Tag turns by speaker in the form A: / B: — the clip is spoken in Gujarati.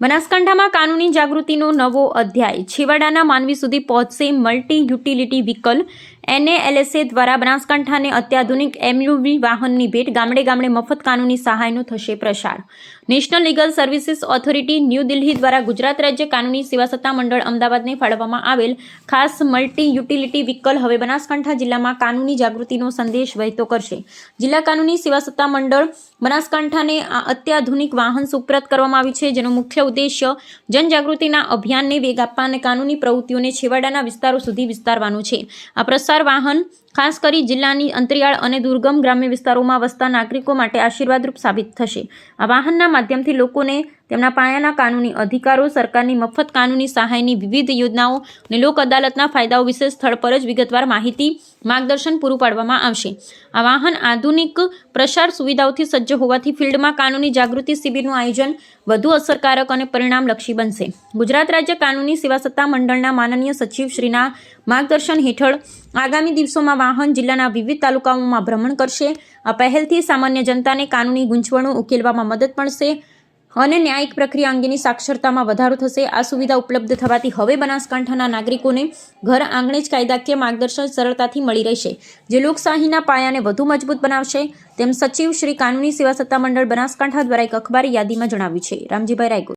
A: બનાસકાંઠામાં કાનૂની જાગૃતિનો નવો અધ્યાય. છેવાડાના માનવી સુધી પહોંચશે મલ્ટી યુટિલિટી વ્હીકલ. NALSA દ્વારા બનાસકાંઠાને અત્યાધુનિક MUV વાહનની ભેટ. ગામડે ગામડે મફત કાનૂની સહાયનો થશે પ્રસાર. National legal services authority new Delhi દ્વારા ગુજરાત રાજ્ય કાનૂની સેવા સત્તા મંડળ અમદાવાદને ફાળવવામાં આવેલ ખાસ મલ્ટી યુટિલિટી વ્હીકલ હવે બનાસકાંઠા જિલ્લામાં કાનૂની જાગૃતિનો સંદેશ વહેતો કરશે. જિલ્લા કાનૂની સેવા સત્તા મંડળ બનાસકાંઠાને આ અત્યાધુનિક વાહન સુપ્રત કરવામાં આવ્યું છે, જેનો મુખ્ય ઉદ્દેશ્ય જનજાગૃતિના અભિયાનને વેગ આપવા અને કાનૂની પ્રવૃત્તિઓને છેવાડાના વિસ્તારો સુધી વિસ્તારવાનું છે. આ પ્રસાર વાહન ખાસ કરી જિલ્લાની અંતરિયાળ અને દુર્ગમ ગ્રામ્ય વિસ્તારોમાં વસતા નાગરિકો માટે આશીર્વાદરૂપ સાબિત થશે. આ વાહનના માધ્યમથી લોકોને તેમના પાયાના કાનૂની અધિકારો, સરકારની મફત કાનૂની સહાયની વિવિધ યોજનાઓ અને લોક અદાલતના ફાયદાઓ વિશે સ્થળ પર જ વિગતવાર માહિતી, માર્ગદર્શન પૂરું પાડવામાં આવશે. આ વાહન આધુનિક પ્રસાર સુવિધાઓથી સજ્જ હોવાથી ફિલ્ડમાં કાનૂની જાગૃતિ શિબિરનું આયોજન વધુ અસરકારક અને પરિણામલક્ષી બનશે. ગુજરાત રાજ્ય કાનૂની સેવા સત્તા મંડળના માનનીય સચિવ શ્રીના માર્ગદર્શન હેઠળ આગામી દિવસોમાં વાહન જિલ્લાના વિવિધ તાલુકાઓમાં ભ્રમણ કરશે. આ પહેલથી સામાન્ય જનતાને કાનૂની ગૂંચવણો ઉકેલવામાં મદદ મળશે અને ન્યાયિક પ્રક્રિયા અંગેની સાક્ષરતામાં વધારો થશે. આ સુવિધા ઉપલબ્ધ થવાથી હવે બનાસકાંઠાના નાગરિકોને ઘર આંગણે જ કાયદાકીય માર્ગદર્શન સરળતાથી મળી રહેશે, જે લોકશાહીના પાયાને વધુ મજબૂત બનાવશે, તેમ સચિવ શ્રી કાનૂની સેવા સત્તા મંડળ બનાસકાંઠા દ્વારા એક અખબારી યાદીમાં જણાવ્યું છે. રામજીભાઈ રાયગોર.